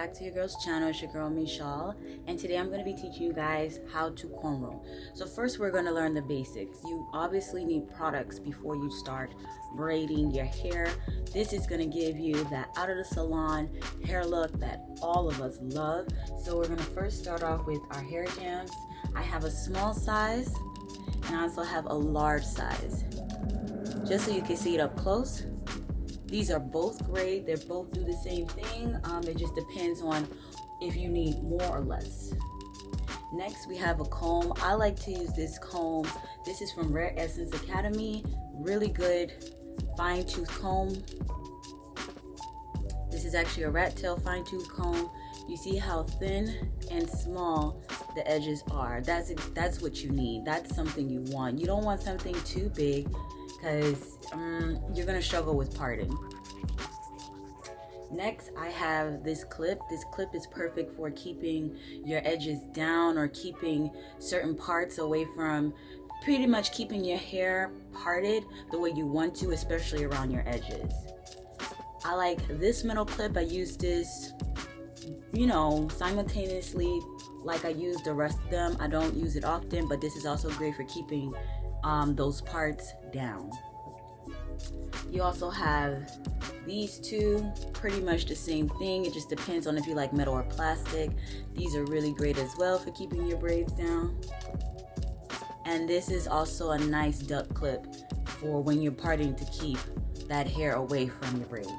back to your girl's channel. It's your girl Michal, and today I'm going to be teaching you guys how to cornrow. So first we're going to learn the basics. You obviously need products before you start braiding your hair. This is going to give you that out of the salon hair look that all of us love. So we're going to first start off with our hair jams. I have a small size and I also have a large size, just so you can see it up close. These are both great. They both do the same thing. It just depends on if you need more or less. Next, we have a comb. I like to use this comb. This is from Rare Essence Academy. Really good fine tooth comb. This is actually a rat tail fine tooth comb. You see how thin and small the edges are. That's what you need. That's something you want. You don't want something too big, because you're gonna struggle with parting. Next, I have this clip. This clip is perfect for keeping your edges down or keeping certain parts away from, pretty much keeping your hair parted the way you want to, especially around your edges. I like this middle clip. I use this, simultaneously like I use the rest of them. I don't use it often, but this is also great for keeping those parts down. You also have these two, pretty much the same thing. It just depends on if you like metal or plastic. These are really great as well for keeping your braids down. And this is also a nice duck clip for when you're parting to keep that hair away from your braids.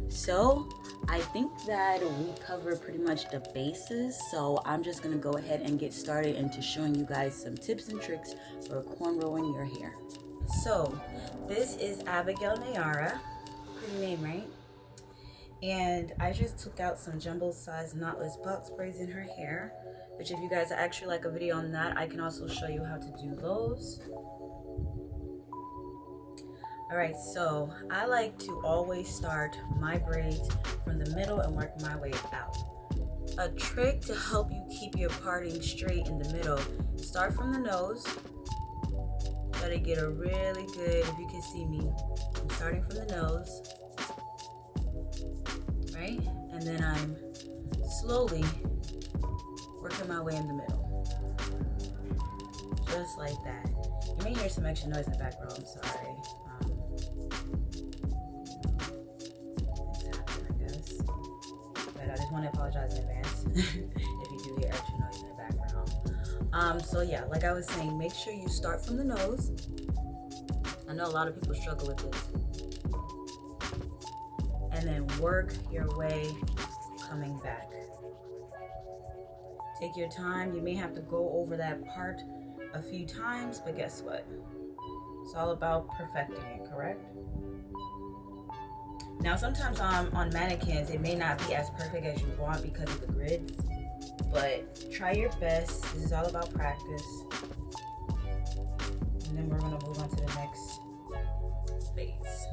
So I think that we cover pretty much the bases, so I'm just gonna go ahead and get started into showing you guys some tips and tricks for cornrowing your hair. So this is Abigail Nayara, pretty name, right? And I just took out some jumbo size knotless box braids in her hair, which if you guys actually like a video on that, I can also show you how to do those. Alright, so I like to always start my braids from the middle and work my way out. A trick to help you keep your parting straight in the middle: start from the nose. Try to get a really good, if you can see me, I'm starting from the nose, right? And then I'm slowly working my way in the middle. Just like that. You may hear some extra noise in the background, I'm sorry. I just want to apologize in advance if you do hear extra noise in the background. So yeah, like I was saying, make sure you start from the nose. I know a lot of people struggle with this. And then work your way coming back. Take your time. You may have to go over that part a few times, but guess what? It's all about perfecting it, correct? Now, sometimes on mannequins, it may not be as perfect as you want because of the grids, but try your best. This is all about practice. And then we're gonna move on to the next phase.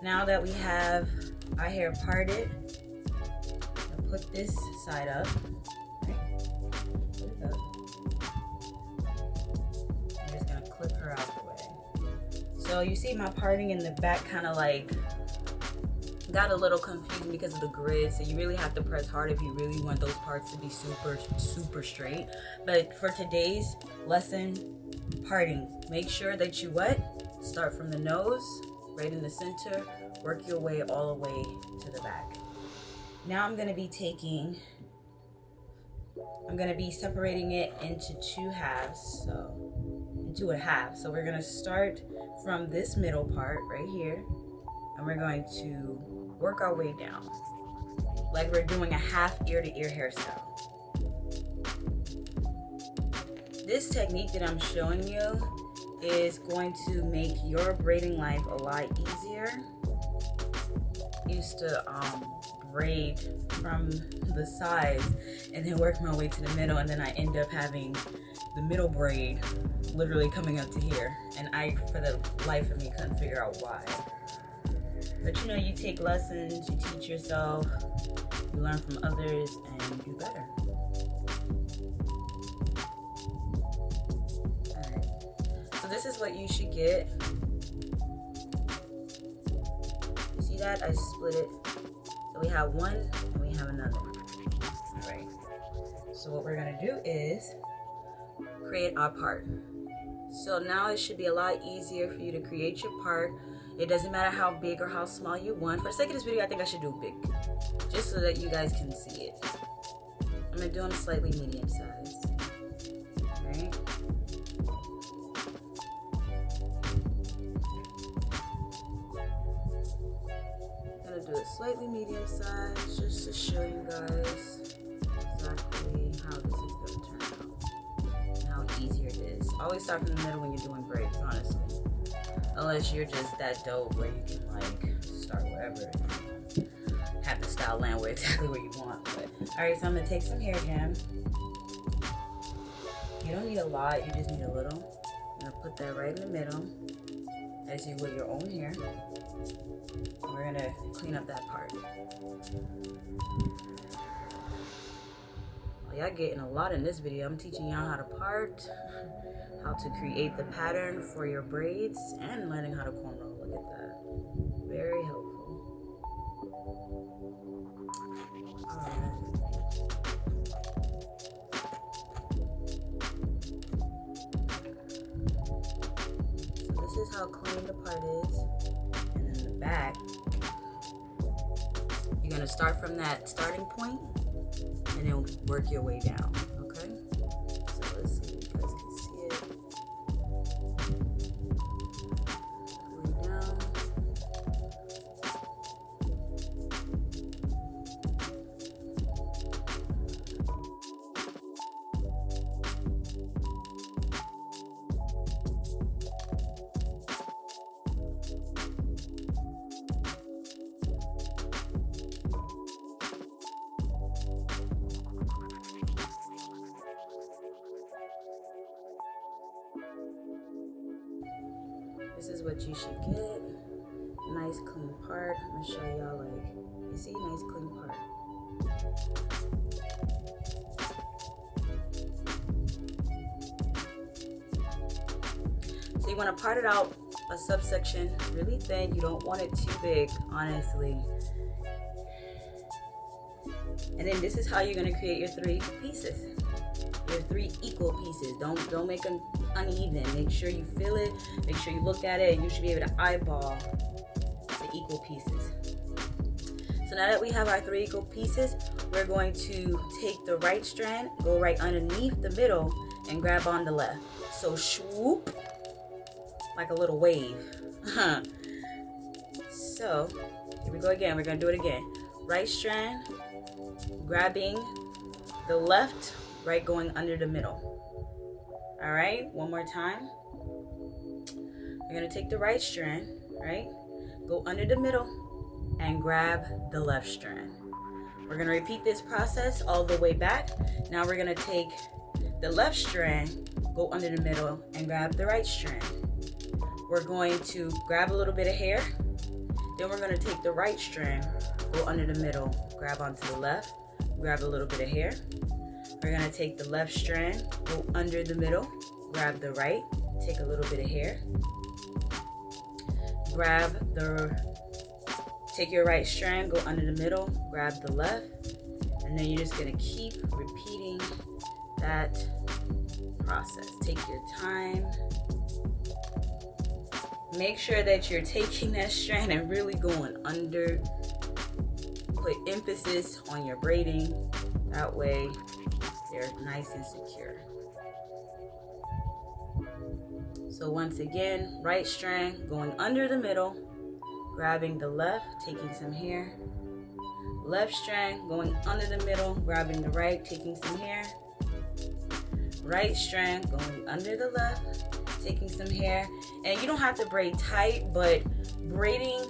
Now that we have our hair parted, I'll put this side up. Right? Put it up. I'm just gonna clip her out the way. So you see my parting in the back kind of like got a little confusing because of the grid, so you really have to press hard if you really want those parts to be super straight. But for today's lesson, parting, make sure that you start from the nose, right in the center, work your way all the way to the back. Now I'm going to be separating it into two halves, into a half. So we're going to start from this middle part right here, and we're going to work our way down like we're doing a half ear to ear hairstyle. This technique that I'm showing you is going to make your braiding life a lot easier. I used to braid from the sides and then work my way to the middle, and then I end up having the middle braid literally coming up to here, and I, for the life of me, couldn't figure out why. But you take lessons, you teach yourself, you learn from others, and you do better. Alright, so this is what you should get. You see that? I split it. So we have one and we have another. All right. So what we're gonna do is create our part. So now it should be a lot easier for you to create your part. It doesn't matter how big or how small you want. For the sake of this video, I think I should do big, just so that you guys can see it. I'm gonna do them slightly medium size. Alright. Gonna do it slightly medium size just to show you guys exactly how this is gonna turn out and how easy it is. Always start from the middle when you're doing braids, honestly. Unless you're just that dope where you can like start wherever. Have the style land where exactly where you want. But alright, so I'm gonna take some hair jam. You don't need a lot, you just need a little. I'm gonna put that right in the middle as you would your own hair. And we're gonna clean up that part. Well, y'all getting a lot in this video. I'm teaching y'all how to part, how to create the pattern for your braids, and learning how to cornrow. Look at that. Very helpful. So this is how clean the part is. And in the back, you're gonna start from that starting point and then work your way down. Okay? So let's see if you guys can see it. Way down. This is what you should get. Nice clean part. I'm gonna show y'all, like, you see, nice clean part. So you want to part it out a subsection really thin. You don't want it too big, honestly. And then this is how you're gonna create your 3 pieces. Your 3 equal pieces. Don't make them uneven. Make sure you feel it. Make sure you look at it, and you should be able to eyeball the equal pieces. So now that we have our 3 equal pieces, we're going to take the right strand, go right underneath the middle, and grab on the left. So swoop, like a little wave. So here we go again. We're gonna do it again. Right strand, grabbing the left, right going under the middle. All right, one more time. You're gonna take the right strand, right? Go under the middle and grab the left strand. We're gonna repeat this process all the way back. Now we're gonna take the left strand, go under the middle and grab the right strand. We're going to grab a little bit of hair. Then we're gonna take the right strand, go under the middle, grab onto the left, grab a little bit of hair. We're gonna take the left strand, go under the middle, grab the right, take a little bit of hair, take your right strand, go under the middle, grab the left, and then you're just gonna keep repeating that process. Take your time. Make sure that you're taking that strand and really going under. Put emphasis on your braiding. That way, they're nice and secure. So once again, right strand going under the middle, grabbing the left, taking some hair. Left strand going under the middle, grabbing the right, taking some hair. Right strand going under the left, taking some hair. And you don't have to braid tight, but braiding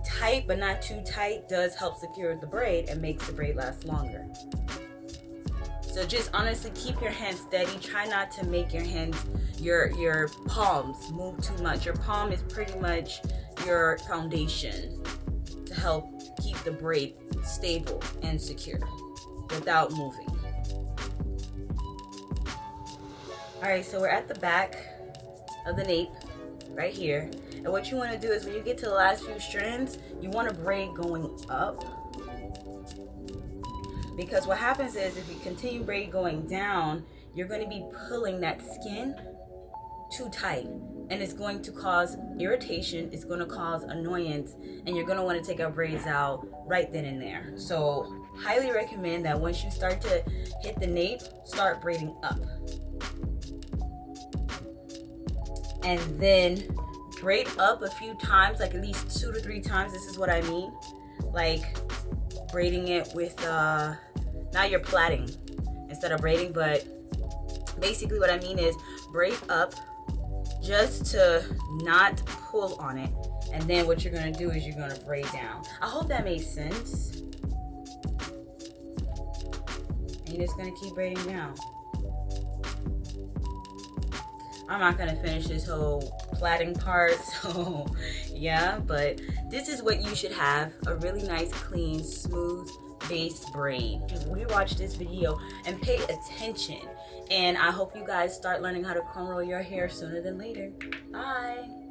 tight but not too tight does help secure the braid and makes the braid last longer. So just honestly keep your hands steady. Try not to make your hands, your palms move too much. Your palm is pretty much your foundation to help keep the braid stable and secure without moving. All right, so we're at the back of the nape right here. And what you want to do is when you get to the last few strands, you want to braid going up. Because what happens is if you continue braid going down, you're going to be pulling that skin too tight. And it's going to cause irritation, it's going to cause annoyance, and you're going to want to take our braids out right then and there. So highly recommend that once you start to hit the nape, start braiding up. And then braid up a few times, like at least 2 to 3 times. This is what I mean. Like braiding it with, now you're plaiting instead of braiding, but basically what I mean is braid up just to not pull on it. And then what you're gonna do is you're gonna braid down. I hope that made sense. And you're just gonna keep braiding down. I'm not gonna finish this whole plaiting part, so yeah, but this is what you should have, a really nice, clean, smooth base braid. Rewatch this video and pay attention. And I hope you guys start learning how to cornrow your hair sooner than later. Bye.